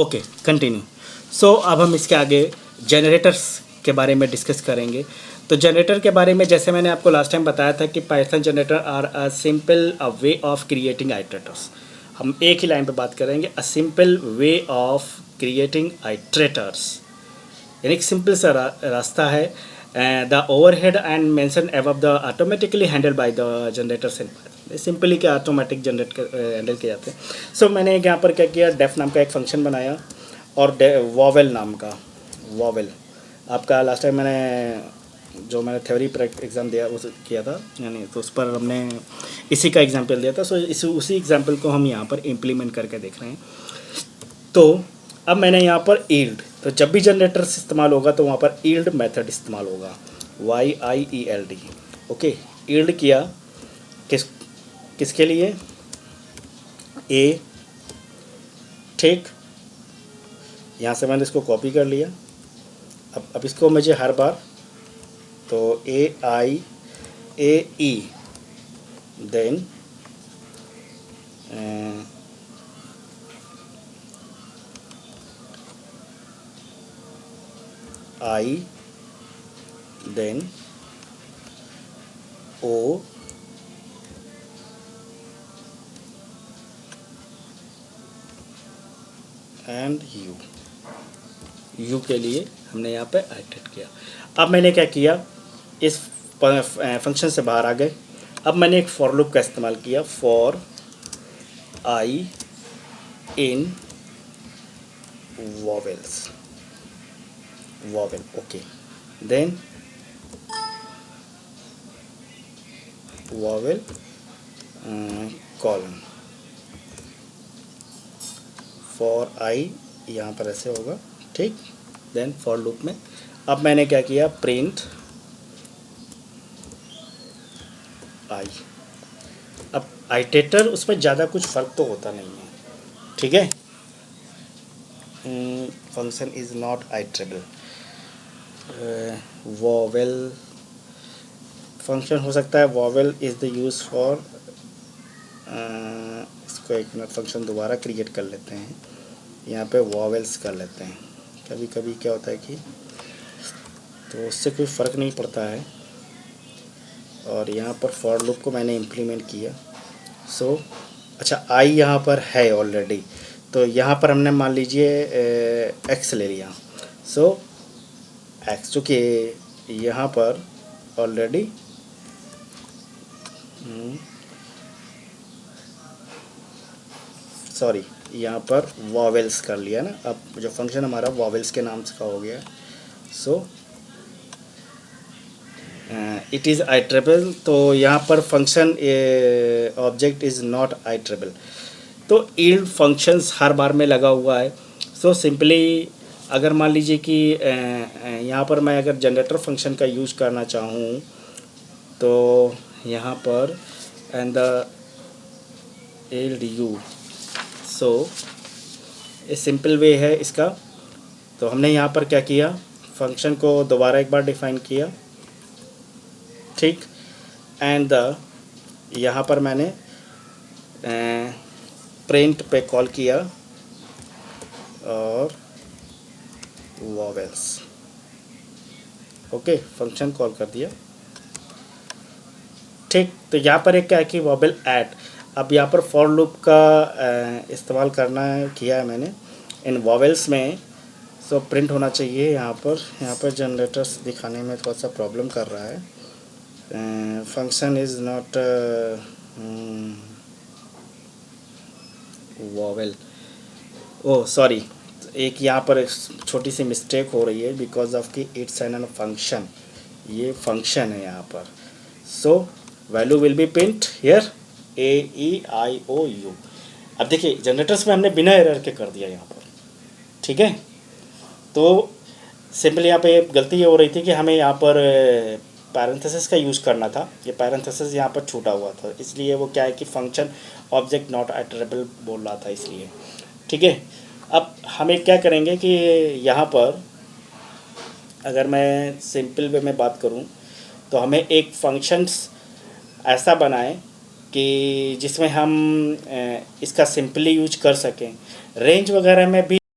Okay, continue. सो अब हम इसके आगे जनरेटर्स के बारे में डिस्कस करेंगे। तो जनरेटर के बारे में जैसे मैंने आपको लास्ट टाइम बताया था कि Python generator are a simple way of creating iterators. हम एक ही लाइन पे बात करेंगे, a simple way of creating iterators, यानी एक सिंपल सा रास्ता है। The overhead and mention above the automatically handle by the generators and simply क्या ऑटोमेटिक जनरेट हैंडल किए जाते हैं। सो मैंने यहाँ पर क्या किया, डेफ नाम का एक फंक्शन बनाया और वॉवेल नाम का वॉवेल आपका लास्ट टाइम मैंने थ्योरी पर एग्ज़ाम दिया उस किया था, यानी तो उस पर हमने इसी का एग्जांपल दिया था। सो उसी एग्जांपल को हम यहाँ पर इम्प्लीमेंट करके देख रहे हैं। तो अब मैंने यहाँ पर ईल्ड, तो जब भी जनरेटर इस्तेमाल होगा तो वहाँ पर ईल्ड मेथड इस्तेमाल होगा, YIELD। ओके, ईल्ड किया किसके लिए, ए, ठीक। यहाँ से मैंने इसको कॉपी कर लिया। अब इसको मुझे हर बार तो AIAE then I then O and U के लिए हमने यहाँ पे आइटरेट किया। अब मैंने क्या किया, इस फंक्शन से बाहर आ गए। अब मैंने एक फॉर लूप का इस्तेमाल किया, for i in vowels, vowel, okay, then vowel colon, for i यहाँ पर ऐसे होगा, ठीक। देन फॉर लूप में अब मैंने क्या किया, प्रिंट आई। अब आइटरेटर उसमें ज़्यादा कुछ फ़र्क तो होता नहीं है, ठीक है। Function is not iterable, vowel function हो सकता है, vowel is the use for, इसको एक मिनट फंक्शन दोबारा क्रिएट कर लेते हैं, यहाँ पे वॉवेल्स कर लेते हैं। कभी कभी क्या होता है कि तो उससे कोई फ़र्क नहीं पड़ता है। और यहाँ पर फॉर लूप को मैंने इम्प्लीमेंट किया। सो अच्छा, आई यहाँ पर है ऑलरेडी, तो यहाँ पर हमने मान लीजिए एक्स ले लिया। सो एक्स चूँकि यहाँ पर ऑलरेडी सॉरी यहाँ पर वॉवेल्स कर लिया ना। अब जो फंक्शन हमारा वॉवेल्स के नाम से का हो गया। सो इट इज़ आइटरेबल, तो यहाँ पर function object is not iterable. तो ईल्ड फंक्शंस हर बार में लगा हुआ है। सो सिंपली अगर मान लीजिए कि यहाँ पर मैं अगर जनरेटर फंक्शन का यूज करना चाहूँ तो यहाँ पर एंड द ईल्ड यू, सो ये सिंपल वे है इसका। तो हमने यहाँ पर क्या किया, फंक्शन को दोबारा एक बार डिफाइन किया, ठीक। एंड द यहाँ पर मैंने प्रिंट पे कॉल किया और वॉवेल्स, ओके, फंक्शन कॉल कर दिया, ठीक। तो यहाँ पर एक क्या है कि वॉवेल ऐड। अब यहाँ पर फॉर लूप का इस्तेमाल किया है मैंने इन वॉवेल्स में। सो प्रिंट होना चाहिए यहाँ पर जनरेटर्स दिखाने में थोड़ा सा प्रॉब्लम कर रहा है। Function is not vowel, oh sorry, एक यहाँ पर छोटी सी मिस्टेक हो रही है बिकॉज ऑफ कि इट्स एन फंक्शन, ये फंक्शन है यहाँ पर। So value will be print here AEIOU। अब देखिए जनरेटर्स में हमने बिना एरर के कर दिया यहाँ पर, ठीक है। तो सिंपली यहाँ पे गलती ये हो रही थी कि हमें यहाँ पर पैरेंथेसिस का यूज़ करना था, ये पैरेंथेसिस यहाँ पर छूटा हुआ था, इसलिए वो क्या है कि फंक्शन ऑब्जेक्ट नॉट आइटरेबल बोल रहा था, इसलिए, ठीक है। अब हमें क्या करेंगे कि यहाँ पर अगर मैं सिंपल वे में बात करूँ तो हमें एक फंक्शंस ऐसा बनाएं कि जिसमें हम इसका सिंपली यूज कर सकें। रेंज वगैरह में भी